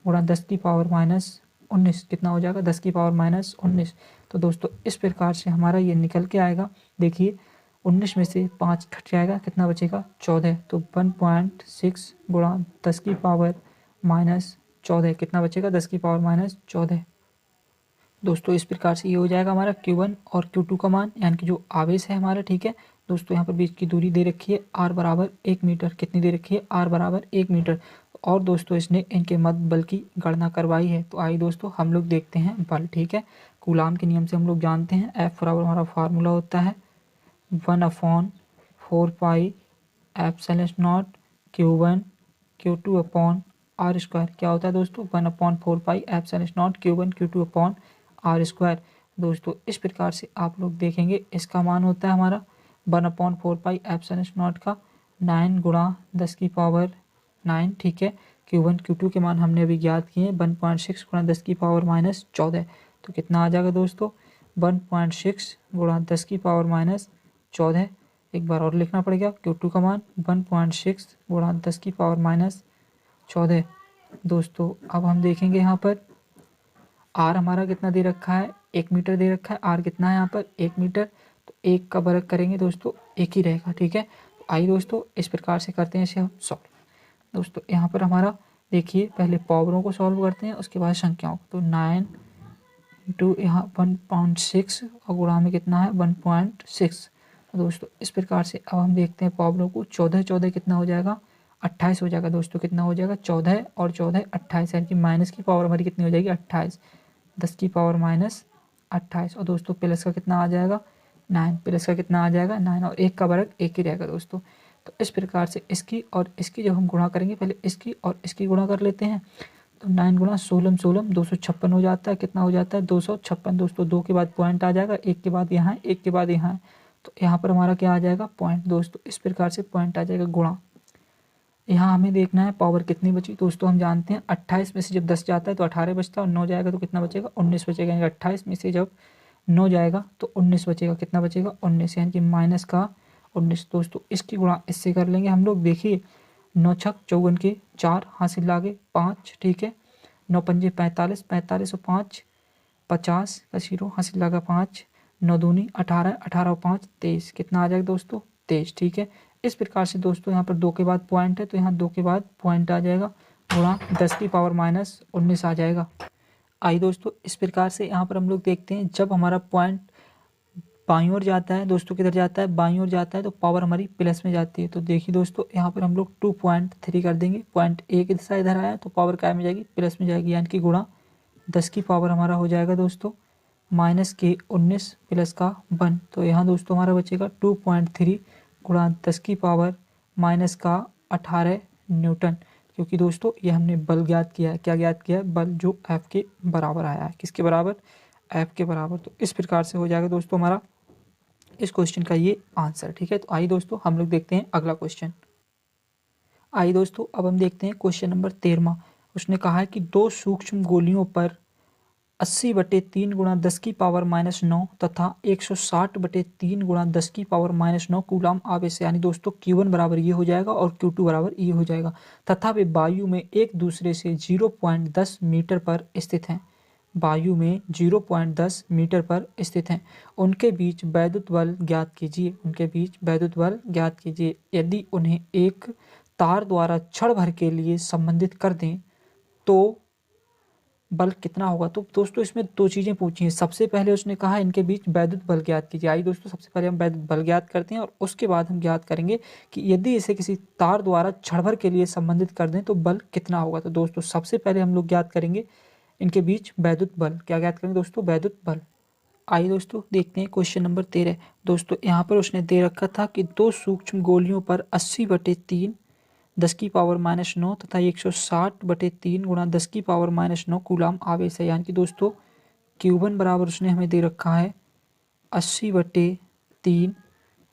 गुणा 10 की पावर 19 कितना हो जाएगा 10 की पावर माइनस 19। तो दोस्तों इस प्रकार से हमारा ये निकल के आएगा। देखिए 19 में से 5 घट जाएगा, कितना बचेगा 14। तो 1.6 गुणा 10 की पावर माइनस 14 कितना बचेगा 10 की पावर माइनस 14। दोस्तों इस प्रकार से ये हो जाएगा हमारा Q1 और Q2 का मान, यानी कि जो आवेश है हमारा। ठीक है दोस्तों, यहाँ पर बीच की दूरी दे रखी है r बराबर 1 मीटर। कितनी दे रखी है r बराबर 1 मीटर। और दोस्तों इसने इनके मध्य बल की गणना करवाई है। तो आइए दोस्तों हम लोग देखते हैं बल। ठीक है, कूलाम के नियम से हम लोग जानते हैं F बराबर हमारा फार्मूला होता है 1/4 pi epsilon naught Q1 Q2 upon R square. क्या होता है दोस्तों 1/4 pi epsilon naught Q1 Q2 upon R square. दोस्तों इस प्रकार से आप लोग देखेंगे इसका मान होता है हमारा 1/4 पाई एप्सिलॉन नॉट का 9 गुणा 10 की पावर 9। ठीक है, Q1 Q2 के मान हमने अभी ज्ञात किए 1.6 गुणा 10 की पावर माइनस 14। तो कितना आ जाएगा दोस्तों 1.6 गुणा 10 की पावर माइनस 14। एक बार और लिखना पड़ेगा Q2 का मान 1.6 गुणा 10 की पावर माइनस 14। दोस्तों अब हम देखेंगे यहाँ पर आर हमारा कितना दे रखा है 1 मीटर दे रखा है। आर कितना है यहाँ पर 1 मीटर। तो 1 का वर्ग करेंगे दोस्तों 1 ही रहेगा। ठीक है, तो आइए दोस्तों इस प्रकार से करते हैं इसे हम सॉल्व। दोस्तों यहाँ पर हमारा देखिए पहले पावरों को सॉल्व करते हैं, उसके बाद संख्याओं को। तो 9 इंटू यहाँ 1.6 और गुणा में कितना है 1.6। तो दोस्तों इस प्रकार से अब हम देखते हैं पावरों को। 14 कितना हो जाएगा 28 हो जाएगा। दोस्तों कितना हो जाएगा 14 और 14 28, यानी कि माइनस की पावर हमारी कितनी हो जाएगी 28। 10 की पावर माइनस 28। और दोस्तों प्लस का कितना आ जाएगा 9। प्लस का कितना आ जाएगा 9 और 1 का वर्ग 1 ही रहेगा दोस्तों। तो इस प्रकार से इसकी और इसकी जब हम गुणा करेंगे, पहले इसकी और इसकी गुणा कर लेते हैं। तो 9 गुणा 16 16 256 हो जाता है। कितना हो जाता है 256। दोस्तों 2 के बाद पॉइंट आ जाएगा, 1 के बाद यहाँ, 1 के बाद यहाँ है। तो यहाँ पर हमारा क्या आ जाएगा पॉइंट। दोस्तों इस प्रकार से पॉइंट आ जाएगा गुणा। यहाँ हमें देखना है पावर कितनी बची। दोस्तों हम जानते हैं 28 में से जब 10 जाता है तो 18 बचता है, और 9 जाएगा तो कितना बचेगा 19 बचेगा। यानी 28 में से जब 9 जाएगा तो 19 बचेगा। कितना बचेगा 19, यानी कि माइनस का 19। दोस्तों इसकी गुणा इससे कर लेंगे हम लोग। देखिए 9 छक 54 के 4 हासिल लागे 5। ठीक है, 9 पंजे 45, 45 और 5 50 का 0 हासिल लागा 5। 9 दूनी 18, 18 और 5 23। कितना आ जाएगा दोस्तों 23। ठीक है, इस प्रकार से दोस्तों यहाँ पर 2 के बाद पॉइंट है तो यहाँ 2 के बाद पॉइंट आ जाएगा गुणा 10 की पावर माइनस 19 आ जाएगा। आइए दोस्तों इस प्रकार से यहाँ पर हम लोग देखते हैं जब हमारा पॉइंट बाईं ओर जाता है, दोस्तों किधर जाता है बाईं ओर जाता है, तो पावर हमारी प्लस में जाती है। तो देखिए दोस्तों यहाँ पर हम लोग 2.3 कर देंगे। पॉइंट ए की दिशा इधर आया तो पावर क्या में जाएगी प्लस में जाएगी, यानी कि गुणा 10 की पावर हमारा हो जाएगा दोस्तों माइनस के 19 प्लस का 1। तो यहाँ दोस्तों हमारा बचेगा 2.3 गुणा 10 की पावर माइनस का 18 न्यूटन। क्योंकि दोस्तों ये हमने बल ज्ञात किया है। क्या ज्ञात किया है बल, जो F के बराबर आया है। किसके बराबर F के बराबर। तो इस प्रकार से हो जाएगा दोस्तों हमारा इस क्वेश्चन का ये आंसर। ठीक है, तो आइए दोस्तों हम लोग देखते हैं अगला क्वेश्चन। आइए दोस्तों अब हम देखते हैं क्वेश्चन नंबर 13। उसने कहा है कि दो सूक्ष्म गोलियों पर 80/3 गुणा 10 की पावर माइनस 9 तथा 160/3 गुणा 10 की पावर माइनस 9 कूलाम आवेश है। यानी दोस्तों Q1 बराबर ये हो जाएगा और Q2 बराबर ये हो जाएगा, तथा वे वायु में एक दूसरे से 0.10 मीटर पर स्थित हैं। वायु में 0.10 मीटर पर स्थित हैं। उनके बीच वैद्युत बल ज्ञात कीजिए। उनके बीच वैद्युत बल ज्ञात कीजिए। यदि उन्हें एक तार द्वारा क्षण भर के लिए संबंधित कर दें तो बल कितना होगा। तो दोस्तों इसमें दो चीज़ें पूछी हैं। सबसे पहले उसने कहा इनके बीच वैद्युत बल ज्ञात कीजिए। आइए दोस्तों सबसे पहले हम वैद्युत बल ज्ञात करते हैं और उसके बाद हम ज्ञात करेंगे कि यदि इसे किसी तार द्वारा क्षण भर के लिए संबंधित कर दें तो बल कितना होगा। तो दोस्तों सबसे पहले हम लोग ज्ञात करेंगे इनके बीच वैद्युत बल। क्या ज्ञात करेंगे दोस्तों वैद्युत बल। आइए दोस्तों देखते हैं क्वेश्चन नंबर 13। दोस्तों यहाँ पर उसने दे रखा था कि दो सूक्ष्म गोलियों पर 80/3 10 की पावर माइनस 9 तथा 160/3 गुणा 10 की पावर माइनस 9 कूलाम आवेश है। यानी कि दोस्तों Q1 बराबर उसने हमें दे रखा है 80/3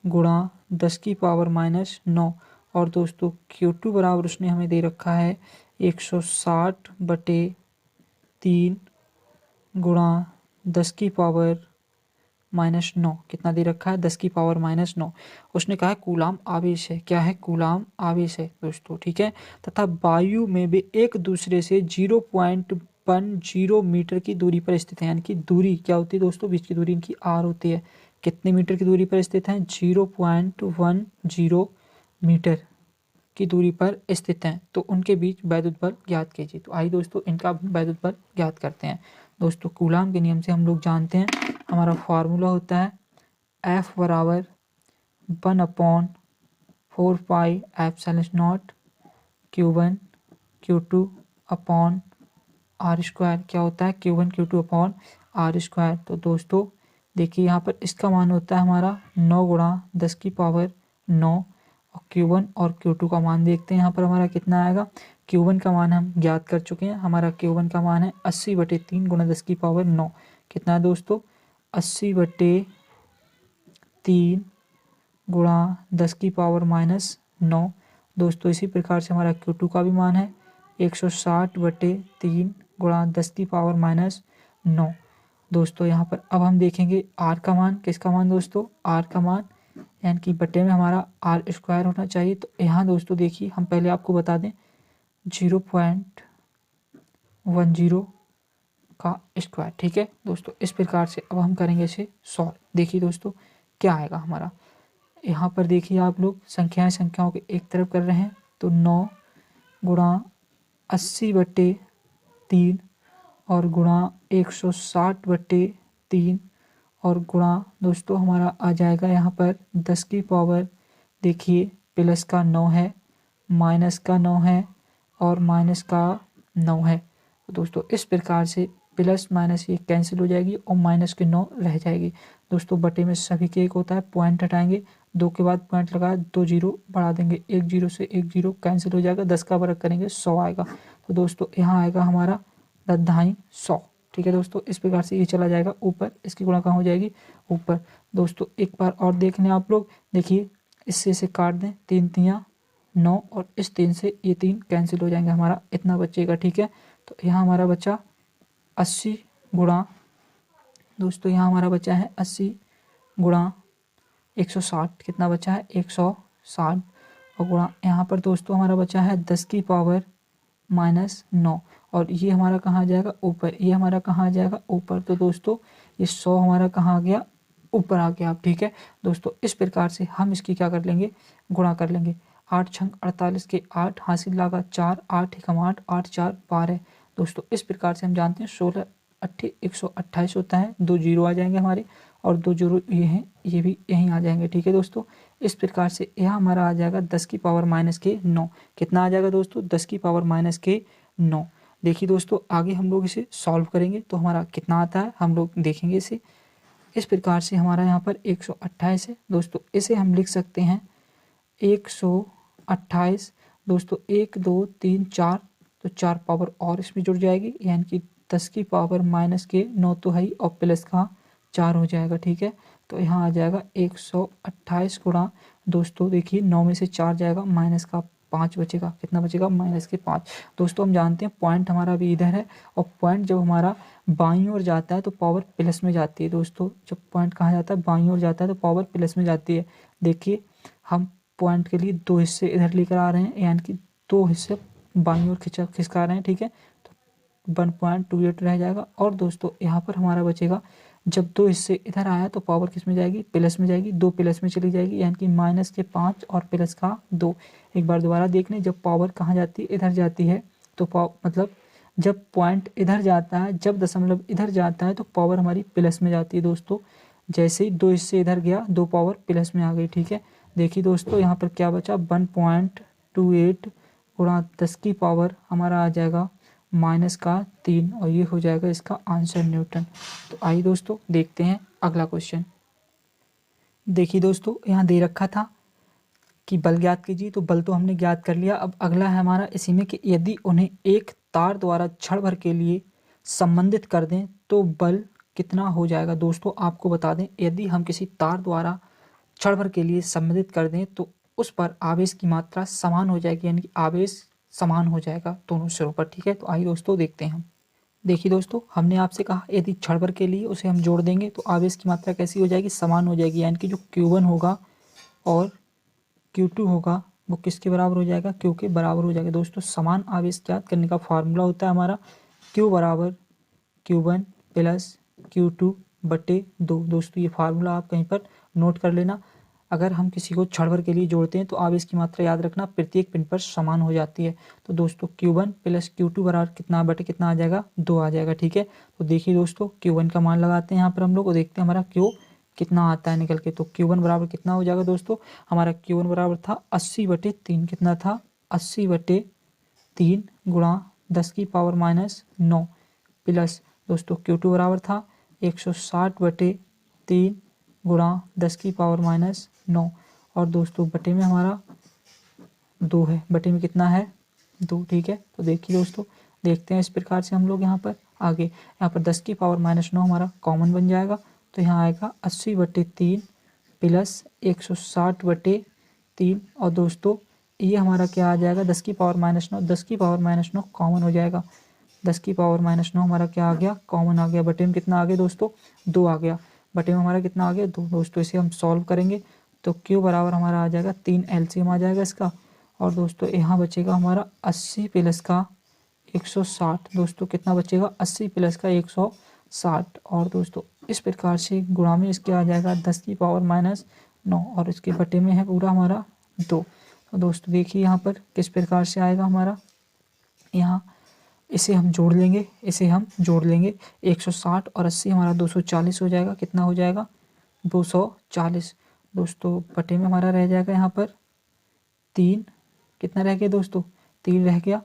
गुणा 10 की पावर माइनस 9, और दोस्तों Q2 बराबर उसने हमें दे रखा है 160/3 गुणा 10 की पावर माइनस 9। कितना दे रखा है 10 की पावर माइनस 9। उसने कहा है कूलाम आवेश है। क्या है कूलाम आवेश है दोस्तों। ठीक है, तथा वायु में भी एक दूसरे से 0.10 0.10 मीटर की दूरी पर स्थित है। यानी कि दूरी क्या होती है दोस्तों, बीच की दूरी इनकी r होती है। कितने मीटर की दूरी पर स्थित हैं, 0.10 मीटर की दूरी पर स्थित हैं। तो उनके बीच वैद्युत बल ज्ञात कीजिए। तो आइए दोस्तों इनका वैद्युत बल ज्ञात करते हैं। दोस्तों कूलाम के नियम से हम लोग जानते हैं, हमारा फॉर्मूला होता है F बराबर 1/4 pi epsilon naught Q1 Q2 upon R square. क्या होता है, Q1 Q2 upon R square. तो दोस्तों देखिए यहाँ पर इसका मान होता है हमारा 9 गुणा 10 की पावर 9, और Q1 और Q2 का मान देखते हैं यहाँ पर हमारा कितना आएगा। Q1 का मान हम ज्ञात कर चुके हैं, हमारा Q1 का मान है 80/3 गुणा 10 की पावर 9। कितना है दोस्तों, 80/3 गुणा 10 की पावर -9। दोस्तों इसी प्रकार से हमारा Q2 का भी मान है 160/3 गुणा 10 की पावर -9। दोस्तों यहाँ पर अब हम देखेंगे R का मान, किसका मान दोस्तों, R का मान, यानी कि बटे में हमारा आर स्क्वायर होना चाहिए। तो यहाँ दोस्तों देखिए हम पहले आपको बता दें 0.10 का स्क्वायर। ठीक है दोस्तों, इस प्रकार से अब हम करेंगे इसे सॉल्व। देखिए दोस्तों क्या आएगा हमारा, यहाँ पर देखिए आप लोग संख्याओं के एक तरफ कर रहे हैं। तो 9 गुणा 80/3 और गुणा 160/3 और गुणा दोस्तों हमारा आ जाएगा यहाँ पर 10 की पावर, देखिए प्लस का 9 है, माइनस का 9 है और माइनस का 9 है। तो दोस्तों इस प्रकार से प्लस माइनस ये कैंसिल हो जाएगी और माइनस के 9 रह जाएगी। दोस्तों बटे में सभी के एक होता है, पॉइंट हटाएंगे, 2 के बाद पॉइंट लगाया, 2 जीरो बढ़ा देंगे, 1 जीरो से 1 जीरो कैंसिल हो जाएगा, 10 का वर्ग करेंगे 100 आएगा। तो दोस्तों यहाँ आएगा हमारा 10/100। ठीक है दोस्तों, इस प्रकार से ये चला जाएगा ऊपर, इसकी गुणा कहाँ हो जाएगी, ऊपर। दोस्तों एक बार और देख लें आप लोग, देखिए इससे इसे काट दें, 3 तियाँ 9 और इस 3 से ये 3 कैंसिल हो जाएंगे, हमारा इतना बचेगा। ठीक है, तो यहाँ हमारा बचा 80 गुणा, दोस्तों यहाँ हमारा बचा है 80 गुणा 160, कितना बचा है 160, और गुणा यहाँ पर दोस्तों हमारा बचा है 10 की पावर -9, और ये हमारा कहाँ आ जाएगा, ऊपर, ये हमारा कहाँ आ जाएगा, ऊपर। तो दोस्तों ये 100 हमारा कहाँ आ गया, ऊपर आ गया। आप ठीक है दोस्तों, इस प्रकार से हम इसकी क्या कर लेंगे, गुणा कर लेंगे। 8 छंग 48 के 8 हासिल लगा 4, 8 एकम 8, 8 4 12। दोस्तों इस प्रकार से हम जानते हैं 16 8 128 होता है, 2 जीरो आ जाएंगे हमारे, और 2 जीरो ये हैं, ये भी यहीं आ जाएंगे। ठीक है दोस्तों, इस प्रकार से यह हमारा आ जाएगा 10 की पावर -9। कितना आ जाएगा दोस्तों, 10 की पावर -9। देखिए दोस्तों आगे हम लोग इसे सॉल्व करेंगे तो हमारा कितना आता है हम लोग देखेंगे इसे। इस प्रकार से हमारा यहाँ पर 128 है दोस्तों, इसे हम लिख सकते हैं 128। दोस्तों 1 2 3 4, तो 4 पावर और इसमें जुड़ जाएगी, यानी कि 10 की पावर -9 तो है ही, और प्लस का 4 हो जाएगा। ठीक है, तो यहाँ आ जाएगा 128 गुणा, दोस्तों देखिए 9 में से 4 जाएगा, माइनस का 5 बचेगा, कितना बचेगा, -5। दोस्तों हम जानते हैं पॉइंट हमारा भी इधर है, और पॉइंट जब हमारा बाईं ओर जाता है तो पावर प्लस में जाती है। दोस्तों जब पॉइंट कहाँ जाता है, बाईं ओर जाता है तो पावर प्लस में जाती है। देखिए हम पॉइंट के लिए 2 हिस्से इधर लेकर आ रहे हैं, यानी कि 2 हिस्से बाईं ओर खिसका रहे हैं। ठीक है, तो 1.28 रह जाएगा। और दोस्तों यहाँ पर हमारा बचेगा, जब 2 हिस्से इधर आया तो पावर किस में जाएगी, प्लस में जाएगी, 2 प्लस में चली जाएगी, यानी कि -5 और प्लस का 2। एक बार दोबारा देख लें, जब पावर कहाँ जाती है, इधर जाती है, तो मतलब जब पॉइंट इधर जाता है, जब दशमलव इधर जाता है तो पावर हमारी प्लस में जाती है। दोस्तों जैसे ही 2 हिस्से इधर गया, 2 पावर प्लस में आ गई। ठीक है, देखिए दोस्तों यहाँ पर क्या बचा, 1.28 गुणा 10 की पावर हमारा आ जाएगा -3, और ये हो जाएगा इसका आंसर न्यूटन। तो आइए दोस्तों देखते हैं अगला क्वेश्चन। देखिए दोस्तों यहाँ दे रखा था कि बल ज्ञात कीजिए, तो बल तो हमने ज्ञात कर लिया। अब अगला है हमारा इसी में कि यदि उन्हें एक तार द्वारा क्षण भर के लिए संबंधित कर दें तो बल कितना हो जाएगा। दोस्तों आपको बता दें, यदि हम किसी तार द्वारा क्षण भर के लिए संबंधित कर दें तो उस पर आवेश की मात्रा समान हो जाएगी, यानी कि आवेश समान हो जाएगा दोनों सिरों पर। ठीक है, तो आइए दोस्तों देखते हैं हम। देखिए दोस्तों हमने आपसे कहा यदि क्षण भर के लिए उसे हम जोड़ देंगे तो आवेश की मात्रा कैसी हो जाएगी, समान हो जाएगी, यानी कि जो Q1 होगा और Q2 होगा वो किसके बराबर हो जाएगा, Q के बराबर हो जाएगा। दोस्तों समान आवेश ज्ञात करने का फार्मूला होता है हमारा Q बराबर Q1 प्लस Q2/2। दोस्तों ये फार्मूला आप कहीं पर नोट कर लेना। अगर हम किसी को क्षण भर के लिए जोड़ते हैं तो आवेश की मात्रा याद रखना प्रत्येक पिंड पर समान हो जाती है। तो दोस्तों Q1 प्लस Q2 बराबर कितना बटे कितना आ जाएगा, 2 आ जाएगा। ठीक है, तो देखिए दोस्तों Q1 का मान लगाते हैं यहाँ पर हम लोग, देखते हैं हमारा Q कितना आता है निकल के। तो Q1 बराबर कितना हो जाएगा दोस्तों, हमारा Q1 बराबर था 80/3। कितना था, 80/3 गुणा 10⁻⁻9 प्लस दोस्तों Q2 बराबर था 160/3 गुणा 10⁻⁻9 और दोस्तों बटे में हमारा 2 है, बटे में कितना है, 2। ठीक है, तो देखिए दोस्तों देखते हैं इस प्रकार से हम लोग यहाँ पर आगे, यहाँ पर 10⁻⁻9 हमारा कॉमन बन जाएगा। तो यहाँ आएगा 80/3 प्लस 160/3 और दोस्तों ये हमारा क्या आ जाएगा, 10⁻�9। 10⁻9 कॉमन हो जाएगा, 10⁻�9 हमारा क्या आ गया, कॉमन आ गया। बटे में कितना आ गया दोस्तों, 2 आ गया। बटे में हमारा कितना आ गया, 2। दोस्तों इसे हम सॉल्व करेंगे तो Q बराबर हमारा आ जाएगा 3 LCM आ जाएगा इसका। और दोस्तों यहाँ बचेगा हमारा 80 प्लस का 160। दोस्तों कितना बचेगा, 80 प्लस का 160। और दोस्तों इस प्रकार से गुणा में इसके आ जाएगा 10⁻⁻9 और इसके बटे में है पूरा हमारा 2। तो दोस्तों देखिए यहाँ पर किस प्रकार से आएगा हमारा, यहाँ इसे हम जोड़ लेंगे, 160 और 80 हमारा 240 हो जाएगा। कितना हो जाएगा, 240। दोस्तों बटे में हमारा रह जाएगा यहाँ पर 3। कितना रह गया दोस्तों, 3 रह गया।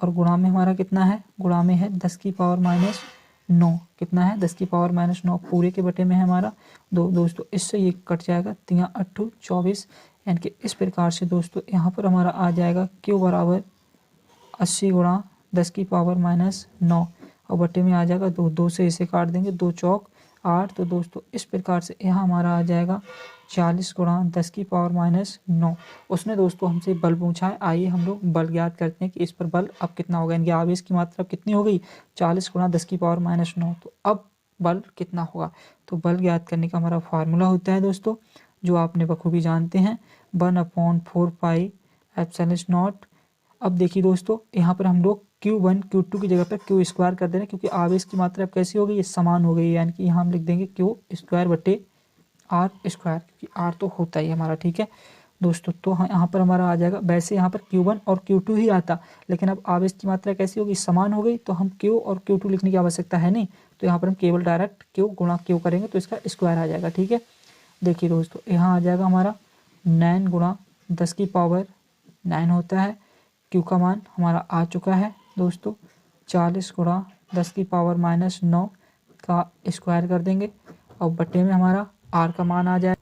और गुणा में हमारा कितना है, गुणा में है 10⁻⁻9। कितना है, 10⁻⁻9 पूरे के बटे में है हमारा 2। दोस्तों इससे ये कट जाएगा, 3 8 24। यानी कि इस प्रकार से दोस्तों यहाँ पर हमारा आ जाएगा Q बराबर 80 गुणा 10⁻⁻9 और बटे में आ जाएगा 2। 2 से इसे काट देंगे, 2 चौक 8। तो दोस्तों इस प्रकार से यहाँ हमारा आ जाएगा 40 गुणा 10⁻�9। उसने दोस्तों हमसे बल पूछा है, आइए हम लोग बल ज्ञात करते हैं कि इस पर बल अब कितना होगा, इनके आवेश की मात्रा कितनी हो गई, 40 गुणा 10⁻�9। तो अब बल कितना होगा, तो बल ज्ञात करने का हमारा फार्मूला होता है दोस्तों, जो आपने बखूबी जानते हैं, 1/4 पाई एप्सिलॉन नॉट। अब देखिए दोस्तों यहाँ पर हम लोग Q1 Q2 की जगह पर Q स्क्वायर कर दे रहे हैं, क्योंकि आवेश की मात्रा अब कैसी हो गई, ये समान हो गई। यानी कि यहाँ हम लिख देंगे Q स्क्वायर बटे R स्क्वायर, क्योंकि R तो होता ही हमारा। ठीक है दोस्तों, तो यहाँ पर हमारा आ जाएगा, वैसे यहाँ पर Q1 और Q2 ही आता, लेकिन अब आवेश की मात्रा कैसी होगी, समान हो गई, तो हम Q और Q2 लिखने की आवश्यकता है नहीं। तो यहाँ पर हम केवल डायरेक्ट Q गुणा Q करेंगे तो इसका स्क्वायर आ जाएगा। ठीक है, देखिए दोस्तों यहाँ आ जाएगा हमारा 9 गुणा 10⁻9 होता है। Q का मान हमारा आ चुका है दोस्तों, 40 गुणा 10⁻⁻9 का स्क्वायर कर देंगे और बटे में हमारा R का मान आ जाए।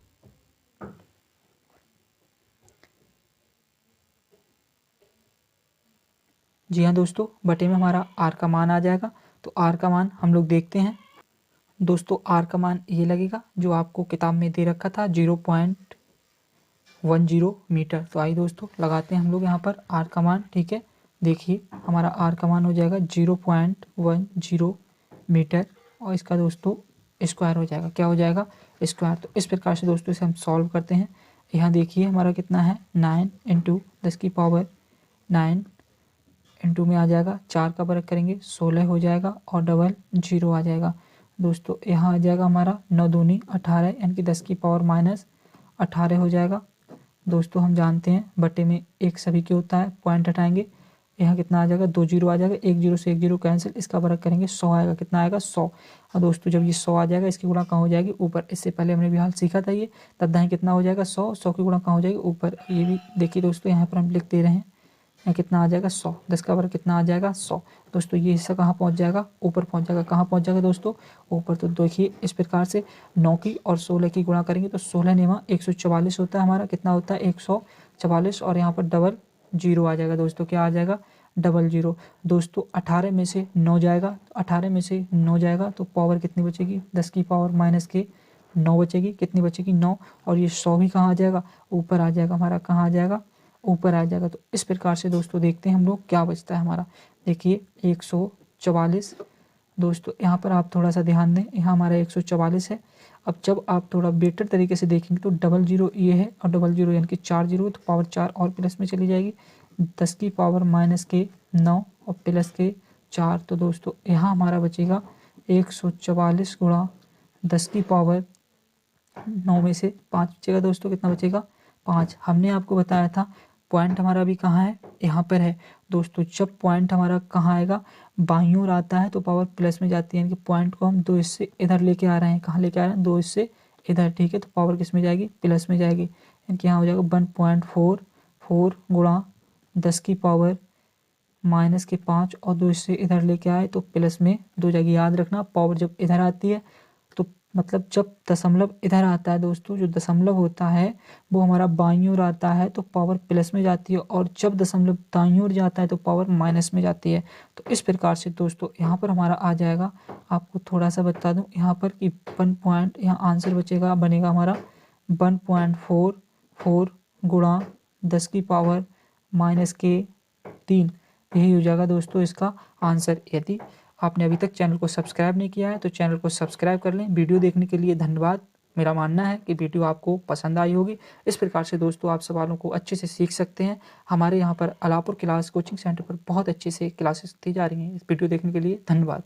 जी हाँ दोस्तों, बटे में हमारा R का मान आ जाएगा। तो R का मान हम लोग देखते हैं दोस्तों, R का मान ये लगेगा जो आपको किताब में दे रखा था, 0.10 मीटर। तो आइए दोस्तों लगाते हैं हम लोग यहाँ पर R का मान। ठीक है, देखिए हमारा R का मान हो जाएगा 0.10 मीटर और इसका दोस्तों स्क्वायर हो जाएगा, क्या हो जाएगा, स्क्वायर। तो इस प्रकार से दोस्तों इसे हम सॉल्व करते हैं। यहाँ देखिए हमारा कितना है, 9 × 10⁻9 इंटू में आ जाएगा, 4 का वर्ग करेंगे 16 हो जाएगा और डबल 0 आ जाएगा। दोस्तों यहाँ आ जाएगा हमारा 9 दूनी 18, यानी कि 10⁻18 हो जाएगा। दोस्तों हम जानते हैं बटे में एक सभी के होता है, पॉइंट हटाएंगे, यहाँ कितना आ जाएगा, 2 0 आ जाएगा, 1 0 से 1 0 कैंसिल, इसका वर्ग करेंगे 100 आएगा। कितना आएगा, 100। और दोस्तों जब ये 100 आ जाएगा, इसकी गुणा कहाँ हो जाएगी, ऊपर। इससे पहले हमने भी हाल सीखा था ये, तब दाएं कितना हो जाएगा, 100। 100 की गुणा कहाँ हो जाएगी, ऊपर। ये भी देखिए दोस्तों यहाँ पर हम लिख दे रहे हैं, यहाँ कितना आ जाएगा, 100। 10 का वर्ग कितना आ जाएगा, 100। दोस्तों ये हिस्सा कहाँ पहुँच जाएगा, ऊपर पहुँच जाएगा। कहाँ पहुँच जाएगा दोस्तों, ऊपर। तो देखिए इस प्रकार से 9 की और 16 की गुणा करेंगे तो 16 नेवा 144 होता है हमारा। कितना होता है, 144 और यहाँ पर डबल 0 आ जाएगा। दोस्तों क्या आ जाएगा, डबल 0। दोस्तों 18 में से 9 जाएगा, तो 18 में से 9 जाएगा तो पावर कितनी बचेगी, 10⁻⁻9 बचेगी। कितनी बचेगी, 9। और ये 100 भी कहाँ आ जाएगा, ऊपर आ जाएगा हमारा। कहाँ आ जाएगा, ऊपर आ जाएगा। तो इस प्रकार से दोस्तों देखते हैं हम लोग क्या बचता है हमारा। देखिए 144। दोस्तों यहाँ पर आप थोड़ा सा ध्यान दें, यहाँ हमारा 144 है। अब जब आप थोड़ा बेटर तरीके से देखेंगे तो डबल 0 ये है और डबल 0 यानी कि 4 0, तो पावर 4 और प्लस में चली जाएगी, 10⁻⁻9 और प्लस के 4। तो दोस्तों यहाँ हमारा बचेगा 144 गुणा 10 की पावर 9 में से 5 बचेगा दोस्तों। कितना बचेगा? 5। हमने आपको बताया था पॉइंट हमारा अभी कहाँ है, यहाँ पर है दोस्तों। जब पॉइंट हमारा कहाँ आएगा, बाईं ओर आता है तो पावर प्लस में जाती है, यानी कि पॉइंट को हम 2 इससे इधर लेके आ रहे हैं। कहाँ लेके आ रहे हैं? 2 इससे इधर, ठीक है। तो पावर किस में जाएगी? प्लस में जाएगी, यानी कि यहाँ हो जाएगा 1.44 गुणा 10 की पावर माइनस के 5 और 2 इससे इधर लेके आए तो प्लस में 2 जाएगी। याद रखना पावर जब इधर आती है तो मतलब जब दशमलव इधर आता है दोस्तों, जो दशमलव होता है वो हमारा बाईं ओर आता है तो पावर प्लस में जाती है, और जब दशमलव दाईं ओर जाता है तो पावर माइनस में जाती है। तो इस प्रकार से दोस्तों यहाँ पर हमारा आ जाएगा, आपको थोड़ा सा बता दूँ यहाँ पर कि 1 पॉइंट, यहाँ आंसर बचेगा, बनेगा हमारा 1.44 गुणा 10 की पावर माइनस के 3। यही हो जाएगा दोस्तों इसका आंसर। यदि आपने अभी तक चैनल को सब्सक्राइब नहीं किया है तो चैनल को सब्सक्राइब कर लें। वीडियो देखने के लिए धन्यवाद। मेरा मानना है कि वीडियो आपको पसंद आई होगी। इस प्रकार से दोस्तों आप सवालों को अच्छे से सीख सकते हैं। हमारे यहाँ पर अलापुर क्लास कोचिंग सेंटर पर बहुत अच्छे से क्लासेस दी जा रही हैं। इस वीडियो देखने के लिए धन्यवाद।